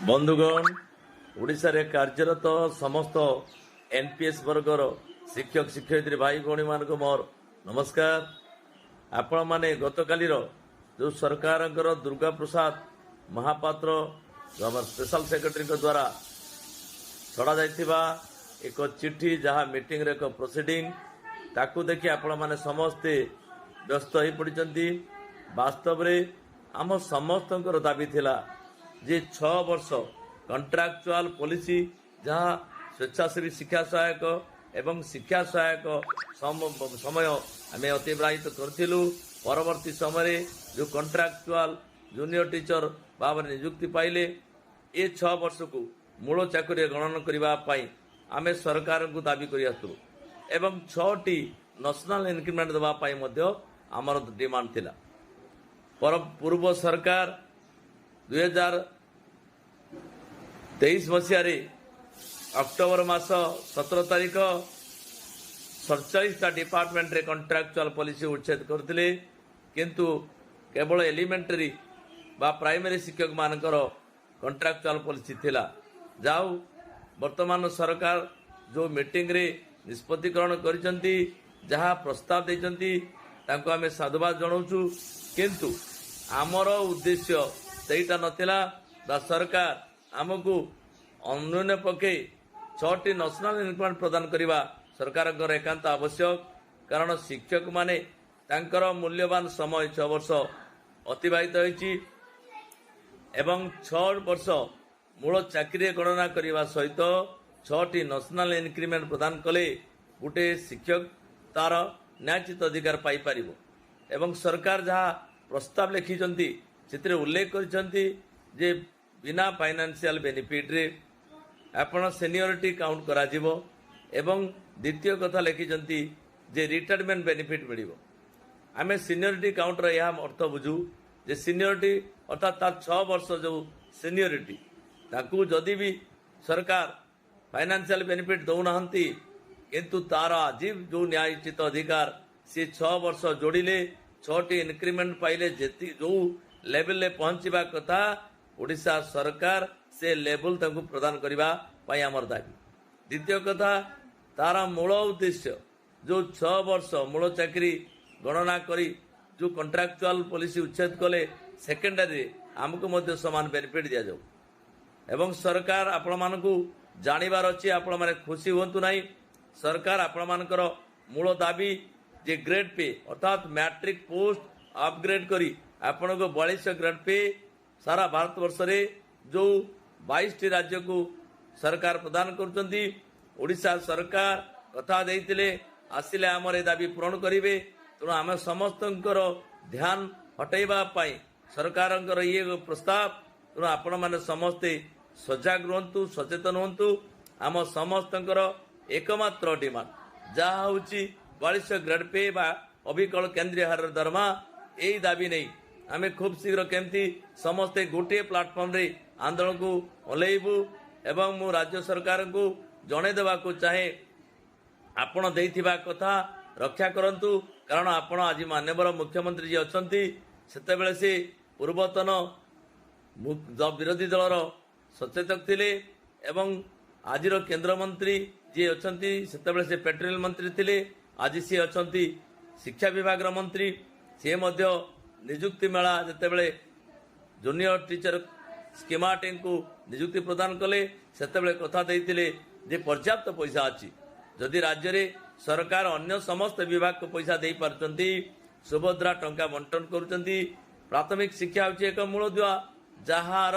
ବନ୍ଧୁଗଣ, ଓଡ଼ିଶାରେ କାର୍ଯ୍ୟରତ ସମସ୍ତ ଏନ୍ପିଏସ୍ ବର୍ଗର ଶିକ୍ଷକ ଶିକ୍ଷୟିତ୍ରୀ ଭାଇ ଭଉଣୀମାନଙ୍କୁ ମୋର ନମସ୍କାର। ଆପଣମାନେ ଗତକାଲିର ଯେଉଁ ସରକାରଙ୍କର ଦୁର୍ଗା ପ୍ରସାଦ ମହାପାତ୍ର ଆମର ସ୍ପେଶାଲ ସେକ୍ରେଟାରୀଙ୍କ ଦ୍ୱାରା ଛଡ଼ାଯାଇଥିବା ଏକ ଚିଠି, ଯାହା ମିଟିଂର ଏକ ପ୍ରୋସିଡିଂ, ତାକୁ ଦେଖି ଆପଣମାନେ ସମସ୍ତେ ବ୍ୟସ୍ତ ହୋଇପଡ଼ିଛନ୍ତି। ବାସ୍ତବରେ ଆମ ସମସ୍ତଙ୍କର ଦାବି ଥିଲା ଯେ 6 ବର୍ଷ କଣ୍ଟ୍ରାକ୍ଚୁଆଲ ପଲିସି, ଯାହା ସ୍ୱେଚ୍ଛାସେବୀ ଶିକ୍ଷା ସହାୟକ ଏବଂ ଶିକ୍ଷା ସହାୟକ ସମୟ ଆମେ ଅତିବାହିତ କରିଥିଲୁ। ପରବର୍ତ୍ତୀ ସମୟରେ ଯେଉଁ କଣ୍ଟ୍ରାକ୍ଚୁଆଲ ଜୁନିୟର ଟିଚର ଭାବରେ ନିଯୁକ୍ତି ପାଇଲେ, ଏ 6 ବର୍ଷକୁ ମୂଳ ଚାକିରିରେ ଗଣନା କରିବା ପାଇଁ ଆମେ ସରକାରଙ୍କୁ ଦାବି କରି ଆସୁଥିଲୁ ଏବଂ 6ଟି ନ୍ୟାସନାଲ ଇନକ୍ରିମେଣ୍ଟ ଦେବା ପାଇଁ ମଧ୍ୟ ଆମର ଡିମାଣ୍ଡ ଥିଲା। ପୂର୍ବ ସରକାର 2023 ମସିହାରେ ଅକ୍ଟୋବର ମାସ 17 ତାରିଖ 47ଟା ଡିପାର୍ଟମେଣ୍ଟରେ କଣ୍ଟ୍ରାକ୍ଚୁଆଲ ପଲିସି ଉଚ୍ଛେଦ କରିଥିଲେ, କିନ୍ତୁ କେବଳ ଏଲିମେଣ୍ଟାରୀ ବା ପ୍ରାଇମେରୀ ଶିକ୍ଷକମାନଙ୍କର କଣ୍ଟ୍ରାକ୍ଚୁଆଲ ପଲିସି ଥିଲା। ଯାଉ ବର୍ତ୍ତମାନ ସରକାର ଯେଉଁ ମିଟିଂରେ ନିଷ୍ପତ୍ତି ଗ୍ରହଣ କରିଛନ୍ତି, ଯାହା ପ୍ରସ୍ତାବ ଦେଇଛନ୍ତି, ତାଙ୍କୁ ଆମେ ସାଧୁବାଦ ଜଣାଉଛୁ। କିନ୍ତୁ ଆମର ଉଦ୍ଦେଶ୍ୟ ସେଇଟା ନଥିଲା। ବା ସରକାର ଆମକୁ ଅନ୍ୟ ପକ୍ଷେ 6ଟି ନ୍ୟାସନାଲ ଇନକ୍ରିମେଣ୍ଟ ପ୍ରଦାନ କରିବା ସରକାରଙ୍କର ଏକାନ୍ତ ଆବଶ୍ୟକ, କାରଣ ଶିକ୍ଷକମାନେ ତାଙ୍କର ମୂଲ୍ୟବାନ ସମୟ 6 ବର୍ଷ ଅତିବାହିତ ହୋଇଛି ଏବଂ 6 ବର୍ଷ ମୂଳ ଚାକିରିରେ ଗଣନା କରିବା ସହିତ 6ଟି ନ୍ୟାସନାଲ ଇନକ୍ରିମେଣ୍ଟ ପ୍ରଦାନ କଲେ ଗୋଟିଏ ଶିକ୍ଷକ ତାର ନ୍ୟାୟୋଚିତ ଅଧିକାର ପାଇପାରିବ। ଏବଂ ସରକାର ଯାହା ପ୍ରସ୍ତାବ ଲେଖିଛନ୍ତି ସେଥିରେ ଉଲ୍ଲେଖ କରିଛନ୍ତି ଯେ ବିନା ଫାଇନାନ୍ସିଆଲ ବେନିଫିଟ୍ରେ ଆପଣ ସିନିୟରିଟି କାଉଣ୍ଟ କରାଯିବ ଏବଂ ଦ୍ୱିତୀୟ କଥା ଲେଖିଛନ୍ତି ଯେ ରିଟାୟାରମେଣ୍ଟ ବେନିଫିଟ୍ ମିଳିବ। ଆମେ ସିନିୟରିଟି କାଉଣ୍ଟର ଏହା ଅର୍ଥ ବୁଝୁ ଯେ ସିନିୟରିଟି ଅର୍ଥାତ୍ ତାର 6 ବର୍ଷ ଯେଉଁ ସିନିୟରିଟି, ତାକୁ ଯଦି ବି ସରକାର ଫାଇନାନ୍ସିଆଲ ବେନିଫିଟ୍ ଦେଉନାହାନ୍ତି, କିନ୍ତୁ ତାର ଆଜି ଯେଉଁ ନ୍ୟାୟୋଚିତ ଅଧିକାର, ସେ 6 ବର୍ଷ ଯୋଡ଼ିଲେ 6ଟି ଇନକ୍ରିମେଣ୍ଟ ପାଇଲେ ଯେଉଁ ଲେଭେଲରେ ପହଞ୍ଚିବା କଥା, ଓଡ଼ିଶା ସରକାର ସେ ଲେଭେଲ ତାଙ୍କୁ ପ୍ରଦାନ କରିବା ପାଇଁ ଆମର ଦାବି। ଦ୍ୱିତୀୟ କଥା, ତାର ମୂଳ ଉଦ୍ଦେଶ୍ୟ ଯେଉଁ 6 ବର୍ଷ ମୂଳ ଚାକିରି ଗଣନା କରି ଯେଉଁ କଣ୍ଟ୍ରାକ୍ଚୁଆଲ ପଲିସି ଉଚ୍ଛେଦ କଲେ, ସେକେଣ୍ଡାରୀରେ ଆମକୁ ମଧ୍ୟ ସମାନ ବେନିଫିଟ୍ ଦିଆଯାଉ। ଏବଂ ସରକାର ଆପଣମାନଙ୍କୁ ଜାଣିବାର ଅଛି, ଆପଣମାନେ ଖୁସି ହୁଅନ୍ତୁ ନାହିଁ। ସରକାର ଆପଣମାନଙ୍କର ମୂଳ ଦାବି ଯେ ଗ୍ରେଡ୍ ପେ ଅର୍ଥାତ୍ ମ୍ୟାଟ୍ରିକ୍ ପୋଷ୍ଟ ଅପଗ୍ରେଡ୍ କରି ଆପଣଙ୍କୁ 4200 ଗ୍ରେଡ୍ ପେ ସାରା ଭାରତବର୍ଷରେ ଯେଉଁ 22ଟି ରାଜ୍ୟକୁ ସରକାର ପ୍ରଦାନ କରୁଛନ୍ତି, ଓଡ଼ିଶା ସରକାର କଥା ଦେଇଥିଲେ ଆସିଲେ ଆମର ଏ ଦାବି ପୂରଣ କରିବେ। ତେଣୁ ଆମେ ସମସ୍ତଙ୍କର ଧ୍ୟାନ ହଟାଇବା ପାଇଁ ସରକାରଙ୍କର ଇଏ ପ୍ରସ୍ତାବ, ତେଣୁ ଆପଣମାନେ ସମସ୍ତେ ସଜାଗ ରୁହନ୍ତୁ, ସଚେତନ ହୁଅନ୍ତୁ। ଆମ ସମସ୍ତଙ୍କର ଏକମାତ୍ର ଡିମାଣ୍ଡ ଯାହା ହେଉଛି 4200 ଗ୍ରେଡ୍ ପେ ବା ଅବିକଳ କେନ୍ଦ୍ରୀୟ ହାରର ଦରମା। ଏହି ଦାବି ନେଇ ଆମେ ଖୁବ୍ ଶୀଘ୍ର କେମିତି ସମସ୍ତେ ଗୋଟିଏ ପ୍ଲାଟଫର୍ମରେ ଆନ୍ଦୋଳନକୁ ଓହ୍ଲାଇବୁ। ଏବଂ ମୁଁ ରାଜ୍ୟ ସରକାରଙ୍କୁ ଜଣାଇ ଦେବାକୁ ଚାହେଁ, ଆପଣ ଦେଇଥିବା କଥା ରକ୍ଷା କରନ୍ତୁ, କାରଣ ଆପଣ ଆଜି ମାନ୍ୟବର ମୁଖ୍ୟମନ୍ତ୍ରୀ ଯିଏ ଅଛନ୍ତି, ସେତେବେଳେ ସେ ପୂର୍ବତନ ବିରୋଧୀ ଦଳର ସଚେତକ ଥିଲେ ଏବଂ ଆଜିର କେନ୍ଦ୍ରମନ୍ତ୍ରୀ ଯିଏ ଅଛନ୍ତି, ସେତେବେଳେ ସେ ପେଟ୍ରୋଲିୟମ ମନ୍ତ୍ରୀ ଥିଲେ, ଆଜି ସିଏ ଅଛନ୍ତି ଶିକ୍ଷା ବିଭାଗର ମନ୍ତ୍ରୀ। ସିଏ ମଧ୍ୟ ନିଯୁକ୍ତି ମେଳା ଯେତେବେଳେ ଜୁନିୟର ଟିଚର ସ୍କିମାଟିଙ୍କୁ ନିଯୁକ୍ତି ପ୍ରଦାନ କଲେ, ସେତେବେଳେ କଥା ଦେଇଥିଲେ ଯେ ପର୍ଯ୍ୟାପ୍ତ ପଇସା ଅଛି। ଯଦି ରାଜ୍ୟରେ ସରକାର ଅନ୍ୟ ସମସ୍ତ ବିଭାଗକୁ ପଇସା ଦେଇପାରୁଛନ୍ତି, ସୁଭଦ୍ରା ଟଙ୍କା ବଣ୍ଟନ କରୁଛନ୍ତି, ପ୍ରାଥମିକ ଶିକ୍ଷା ହେଉଛି ଏକ ମୂଳଦୁଆ, ଯାହାର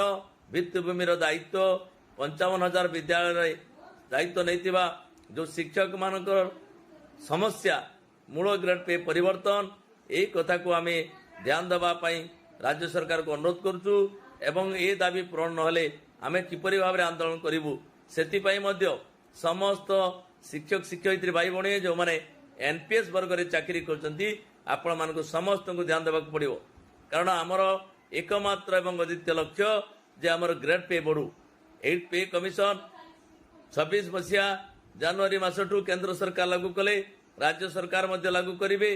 ଭିତ୍ତିଭୂମିର ଦାୟିତ୍ୱ 55,000 ବିଦ୍ୟାଳୟରେ ଦାୟିତ୍ୱ ନେଇଥିବା ଯେଉଁ ଶିକ୍ଷକମାନଙ୍କର ସମସ୍ୟା ମୂଳ ଗ୍ରେଡ୍ ପେ ପରିବର୍ତ୍ତନ, ଏହି କଥାକୁ ଆମେ ଧ୍ୟାନ ଦେବା ପାଇଁ ରାଜ୍ୟ ସରକାରକୁ ଅନୁରୋଧ କରୁଛୁ। ଏବଂ ଏ ଦାବି ପୂରଣ ନହେଲେ ଆମେ କିପରି ଭାବରେ ଆନ୍ଦୋଳନ କରିବୁ, ସେଥିପାଇଁ ମଧ୍ୟ ସମସ୍ତ ଶିକ୍ଷକ ଶିକ୍ଷୟିତ୍ରୀ ଭାଇ ଭଉଣୀ ଯେଉଁମାନେ ଏନ୍ପିଏସ୍ ବର୍ଗରେ ଚାକିରି କରୁଛନ୍ତି, ଆପଣମାନଙ୍କୁ ସମସ୍ତଙ୍କୁ ଧ୍ୟାନ ଦେବାକୁ ପଡ଼ିବ। କାରଣ ଆମର ଏକମାତ୍ର ଏବଂ ଅଦ୍ୱିତୀୟ ଲକ୍ଷ୍ୟ ଯେ ଆମର ଗ୍ରେଡ୍ ପେ ବଢ଼ୁ। ଏହି ପେ କମିଶନ 26 ମସିହା ଜାନୁଆରୀ ମାସଠୁ କେନ୍ଦ୍ର ସରକାର ଲାଗୁ କଲେ, ରାଜ୍ୟ ସରକାର ମଧ୍ୟ ଲାଗୁ କରିବେ।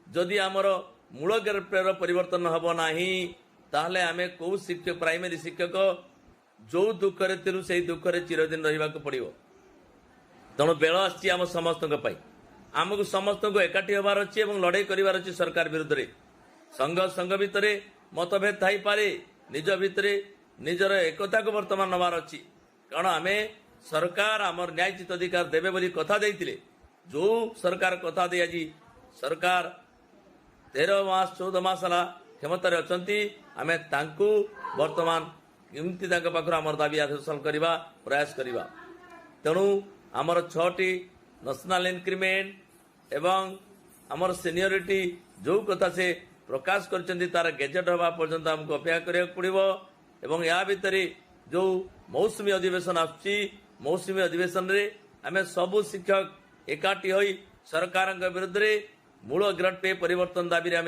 ଯଦି ଆମର ମୂଳ ଗ୍ରେଡ୍ ପେର ପରିବର୍ତ୍ତନ ହେବ ନାହିଁ, ତାହେଲେ ଆମେ କେଉଁ ଶିକ୍ଷକ ପ୍ରାଇମେରୀ ଶିକ୍ଷକ जो दुखरे थिलु से दुखरे चिरदिन रहा पड़ो। तेणु बेल आम समस्त आमको समस्त को एकाठी हबार अच्छी लड़ाई करार अच्छी सरकार विरुद्ध में संघ संघ भितर मतभेद थाई पारे निज भितर निजर एकता को बर्तमान नबार अच्छी कारण आम सरकार आमर न्यायचित अधिकार देवे बोली कथा देइतिले जो सरकार कथा दे आज सरकार 13 मास 14 मास है क्षमतार अच्छी आम तांकु वर्तमान केमती पाखर आमर दाबी हासिल करने प्रयास करवा। तेणु आमर 6टी नेशनल इंक्रीमेंट एवं आमर सीनियरिटी जो कथा से प्रकाश कर तार गेजेट हवा पर्यंत आमको अपेक्षा करा पड़ो एवं या भितर जो मौसुमी अधिवेशन आसुची मौसुमी अधिवेशन रे आम सबु शिक्षक एकाठी होई सरकार विरुद्ध रे मूल ग्रेड पे परिवर्तन दाबी आम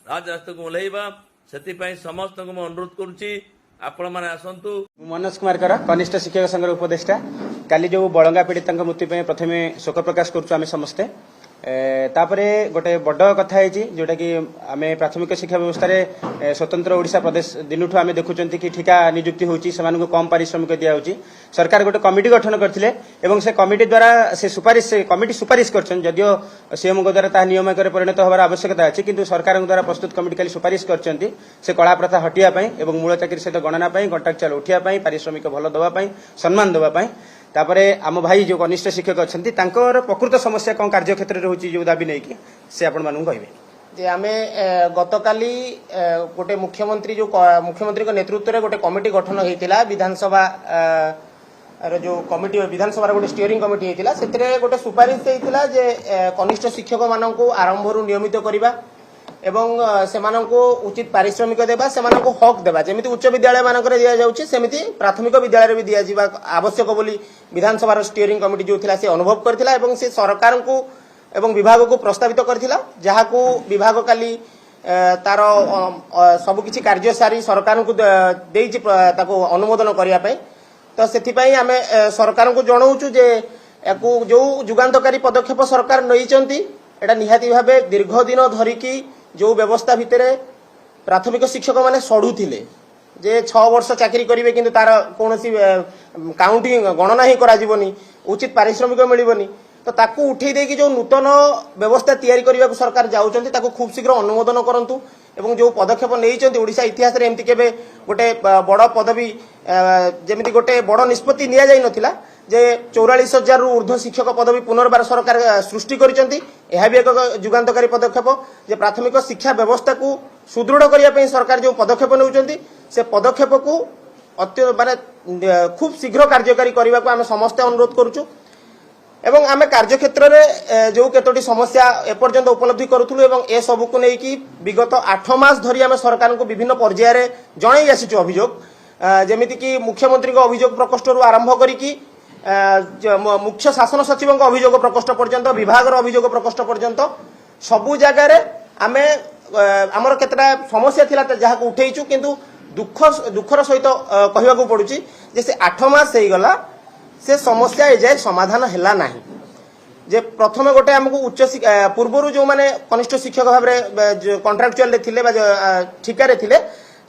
राजरास्ता को ओह्लैबा से समस्त को अनुरोध करुच्ची आपण मैंने आसतु। मनोज कुमार कर कनिष्ठ शिक्षक संघ उपदेष्टा काली जो बड़ंगा पीड़ित मृत्यु प्रथम शोक प्रकाश करुँ समस्ते तापरे गोटे बड़ कथा है जोटा कि आम प्राथमिक शिक्षा व्यवस्था रे स्वतंत्र ओडिशा प्रदेश दिन आम देखुं कि ठिका नियुक्ति होती से कम पारिश्रमिक दिया सरकार गोटे कमिटी गठन करते से कमिटी द्वारा से सुपारिश कमिटी सुपारिश करदियो सीएम द्वारा नियमिक परिणत होवार आवश्यकता अच्छी किंतु सरकार द्वारा प्रस्तुत कमिटी खाली सुपारिश कर कला प्रथा हटाई मूल चाकरी सहित गणना कंट्राक्चुअल उठाई पारिश्रमिक भल देवाई सम्मान देवाई तापरे आम भाई जो कनिष्ठ शिक्षक अच्छा प्रकृत समस्या कौन कार्य क्षेत्र में होची जो दाबी नहीं कि से आपण मानू कहबे जे आमे गतकाली गोटे मुख्यमंत्री जो मुख्यमंत्री के नेतृत्व में गोटे कमिटी गठन होइतिला विधानसभा जो कमिटी विधानसभा गोटे स्टीयरिंग कमिटी होइतिला सेतरे गोटे सुपारिश देइतिला जे कनिष्ठ शिक्षक माननकु आरंभरू नियमित करिबा एवं सेमानंको उचित पारिश्रमिक देबा सेमानंको हक देबा जेमिति उच्च विद्यालय मानकर दिया जाउछि सेमिति प्राथमिक विद्यालय भी दिया जिबा आवश्यक बोली विधानसभा स्टीयरिंग कमिटी जो थिला से अनुभव करथिला एवं से सरकार को एवं विभाग को प्रस्तावित करथिला जहाकू विभाग काली तार सब किछि कार्य सारी सरकार को देइछि ताको अनुमोदन करिया पई तो सेथि पई आमे सरकार को जणाउछु जे याकू जो जुगांतकारी पदक्षेप सरकार नैचंती एटा निहाती भाबे दीर्घ दिन धरिकी जो व्यवस्था भितर प्राथमिक शिक्षक माने सड़ुथिले जे 6 वर्ष चाकरी करिवे किंतु तार कोनोसी काउंटिंग गणना ही करा जीवनी उचित पारिश्रमिक मिलिबनी तो ताकू उठेई देकी जो नूतन व्यवस्था तैयारी करबा को सरकार जाउचंती ताकू खूब शीघ्र अनुमोदन करंतु एवं जो पदक्षेप नैचंती ओडिशा इतिहास रे एमति केबे गोटे बड़ पदवी जेमिति गोटे बड़ निष्पत्ति निया जाई नथिला जे 44,000 रु ऊर्ध्व शिक्षक पदवी पुनर्बार सरकार सृष्टि करिसंती एहा भी एक जुगांतकारी पदक्षेप जे प्राथमिक शिक्षा व्यवस्था को सुदृढ़ करिया पई सरकार जो पदक्षेप नेउचंती से पदक्षेप को अत्य माने खूब शीघ्र कार्यकारी करबा को हम समस्त अनुरोध करूछु एवं आम कार्यक्षेत्र में जो केतोटी समस्या एपर्यंत उपलब्धि करूथुलु एवं ए सब को नै कि विगत 8 मास धरि आम सरकार को विभिन्न पर्याय रे जणाई आसीछु अभियोग जेमिति कि मुख्यमंत्री को अभियोग प्रकोष्ठ रु आरंभ करिकी मुख्य शासन सचिव अभियोग प्रकोष्ठ पर्यंत विभाग अभियोग प्रकोष्ठ पर्यंत सबु जगार आमे आमर केतटा समस्या थिला जहाँ उठेइछु किंतु दुखर सहित कहवाक पड़ुछि जे से 8 मास हो गला से समस्या एजाए समाधान हैला नाही जे प्रथम गोटे आमको उच्च पूर्वर जो माने कनिष्ठ शिक्षक भाव कंट्राक्चुअल थिले ठिकार थिले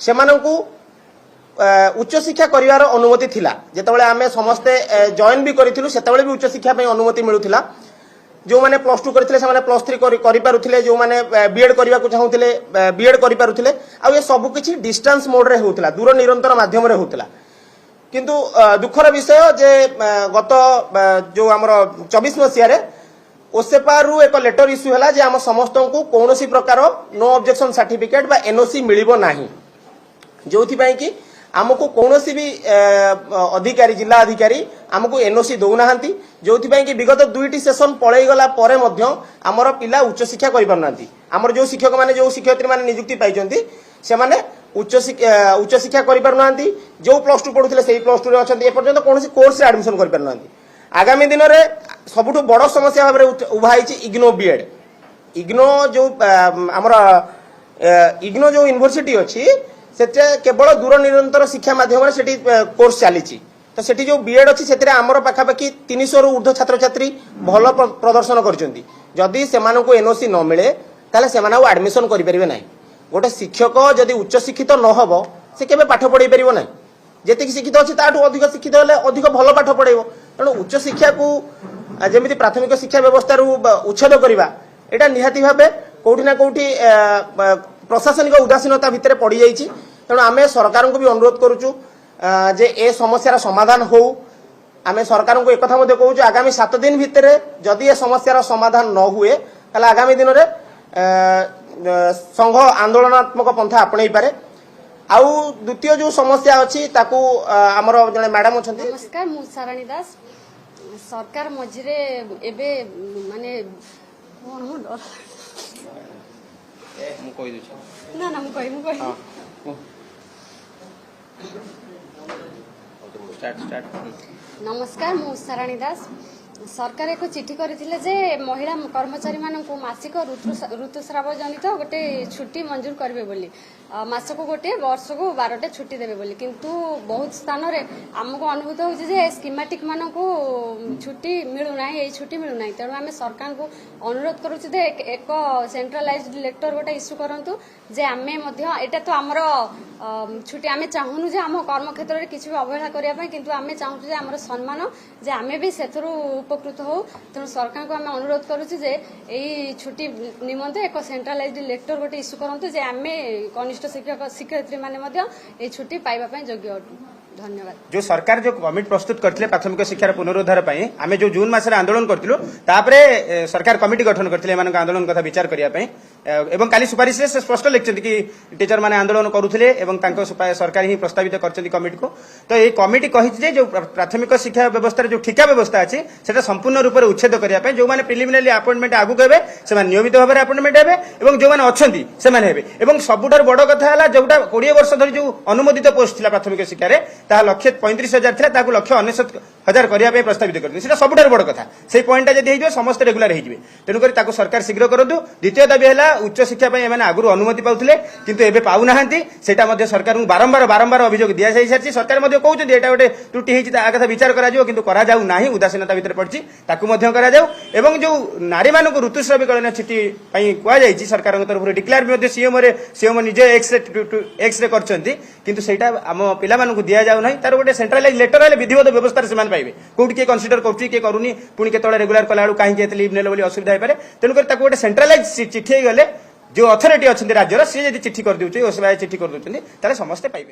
सेमानंकु उच्च शिक्षा करिवार अनुमति थिला जेतेबेले आमे समस्ते जॉइन भी करिथिलु सेतेबेले भी उच्च शिक्षा पई अनुमति मिलुथिला जो माने +2 करथिले से माने +3 करि पारुथिले जो माने बीएड करिवा को चाहुथिले बीएड करि पारुथिले आ ये सब किछि डिस्टेंस मोड रे होउथिला दूर निरंतर माध्यम रे होउथिला किंतु दुखर विषय जे गत जो हमर 24 मसिया रे ओसेपा रु एक लेटर इश्यू हला जे हम समस्त को कोनोसी प्रकार नो ऑब्जेक्शन सर्टिफिकेट बा एनओसी मिलिबो नाही जोथि पई कि आमको कौनसी भी अधिकारी जिला अधिकारी आमको एनओसी दौनाहांती जोथि कि विगत 2टी सेशन पळै गला परे मध्य आमर पिला उच्च शिक्षा करि पारनांती आमर जो शिक्षक माने जो शिक्षयित्री माने नियुक्ति पाइचंती से माने उच्च शिक्षा करि पारनांती जो +2 पढुथिले सेही +2 रे अछंती ए पर्यंत कोनसी कोर्स रे एडमिशन करि पारनांती आगामी दिन रे सबुठु बड़ समस्या भाबरे उभा हिची इग्नो बीएड इग्नो जो आमर इग्नो जो यूनिवर्सिटी अछि सेटे केवल दूर निरंतर शिक्षा माध्यम से कोर्स चली तो सेठी जो बीएड अच्छी से आमर पाखापाखि 300 रु ऊर्ध्व छात्र छात्री भल प्रदर्शन करछंती जदि सेमानन को एनओसी न मिले ताले सेमाना एडमिशन करि परिबे नै गोटे शिक्षक जदि उच्च शिक्षित न होबो से केबे पाठ पढ़ी परिबो नै ଯେତିକି ଶିକ୍ଷିତ ଅଛି ତାଠୁ ଅଧିକ ଶିକ୍ଷିତ ହେଲେ ଅଧିକ ଭଲ ପାଠ ପଢ଼େଇବ। ତେଣୁ ଉଚ୍ଚ ଶିକ୍ଷାକୁ ଯେମିତି ପ୍ରାଥମିକ ଶିକ୍ଷା ବ୍ୟବସ୍ଥାରୁ ଉଚ୍ଛେଦ କରିବା ଏଇଟା ନିହାତି ଭାବେ କୋଉଠି ନା କୋଉଠି ପ୍ରଶାସନିକ ଉଦାସୀନତା ଭିତରେ ପଡ଼ିଯାଇଛି। ତେଣୁ ଆମେ ସରକାରଙ୍କୁ ବି ଅନୁରୋଧ କରୁଛୁ ଯେ ଏ ସମସ୍ୟାର ସମାଧାନ ହଉ। ଆମେ ସରକାରଙ୍କୁ एकथा ମଧ୍ୟ କହୁଛୁ ଆଗାମୀ 7 ଦିନ ଭିତରେ ଯଦି ଏ ସମସ୍ୟାର ସମାଧାନ ନ ହୁଏ ତାହେଲେ ଆଗାମୀ ଦିନରେ ସଂଘ ଆନ୍ଦୋଳନାତ୍ମକ ପନ୍ଥା ଆପଣେଇ ପାରେ। ଆଉ ଦ୍वितीय जो समस्या अछि ताकू हमर जने मैडम अछंती। नमस्कार मु साराणी दास। सरकार मझिरे एबे माने कोन हो डर मु कहि दु ना ना मु कहि स्टार्ट नमस्कार मु साराणी दास। सरकार एक चिठी करथिले जे महिला कर्मचारी मानकु मासिक ऋतुस्राव जनित गोटे छुट्टी मंजूर करबे बोली। मासको गोटे वर्षको 12टा छुट्टी देबे बोली। किंतु बहुत स्थान रे हमको अनुभूत होउछि जे स्कीमेटिक मानकु छुट्टी मिलु नाही, ए छुट्टी मिलु नाही। तेणु आमे सरकार को अनुरोध करूछि जे एक सेंट्रलाइज्ड लेटर गोटे इश्यू करंतु जे आमे मध्य एटा तो हमर छुट्टी आमे चाहुनु जे हम कर्म क्षेत्र रे किछि भी अवहेला करिया पय, किंतु आमे चाहू जे हमर सम्मान जे आमे भी सेथरु उपकृत हो। तेणु सरकार को आमे अनुरोध करूछि जे एई छुट्टी निमंते एक सेंट्रलाइज्ड लेटर गोटे इश्यू करंतु जे आमे कनिष्ठ शिक्षक शिक्षयित्री माने मध्य ए छुट्टी पाइबा पय योग्य अटु। धन्यवाद। जो सरकार जो कमिटी प्रस्तुत करथिले प्राथमिक शिक्षार पुनरुद्धार पई आमे जो जून मासरे आंदोलन करथिलु तापरे सरकार कमिटी गठन करथिले एमान आंदोलन कथा विचार करिया पई एवं काली सुपारिश रे स्पष्ट लिखछन्ति कि टीचर माने आंदोलन करूथिले एवं तांको सरकार ही प्रस्तावित करछन्ति कमिटी को। तो ए कमिटी कहिछि जे जो प्राथमिक शिक्षा व्यवस्था जो ठिका व्यवस्था अछि सेटा संपूर्ण रूप रे उच्छेद करिया पई जो माने प्रिलिमिनरी अपॉइंटमेंट आगु केबे से माने नियमित भाबे अपॉइंटमेंट हेबे एवं जो माने अछन्ति से माने हेबे। एवं सबुठार बड़ कथा हला जोटा 20 वर्ष धरि जो अनुमोदित पोस्ट थिला प्राथमिक शिक्षा रे ता 135,000 थिला ताकु 169,000 करिया पई प्रस्तावित करथि। सेटा सबुठार बड़ कथा। सेही पॉइंटटा जदि हेइजो समस्त रेगुलर हेइजिबे। तेनु करी ताकु सरकार शीघ्र करंतु। द्वितीय दाबी हला उच्च शिक्षा पई एमाने आगुरु अनुमति पाउथिले किंतु एबे पाउ नाहंती। सेटा मध्ये सरकार को बारंबार अभियोग दिया जाई सारछि। सरकार मध्ये कहउछन्ति एटा गोटे त्रुटि हेइछि ता आगथा विचार करा जिवो किंतु करा जाउ नाही, उदासीनता भितर पड़छि ताकु मध्ये करा जाउ। एवं जो नारी मानक ऋतुस्रावीकरण छुट्टी पई कुआ जाईछि सरकार तरफ डिक्लेयर मध्ये सीएम निजे एक्स रे करछन्ति किंतु सेटा हम पिला मानक दिया जाउ नाही। तार गोटे सेंट्रलाइज लेटर हेले विधिवत व्यवस्था से पाइबे कोठी के कंसीडर करूछि के करूनी पुणी केतळे रेगुलर कला काहे के लीव नेले बोली असुविधा हे पारे। तेनु कर ताको गोटे सेंट्रलाइज चिठी गले जो अथॉरिटी अछि राज्यर से यदि चिठी कर दिउछि ओसबाय चिठी कर दिउछन्ति ताले समस्त पाइबे।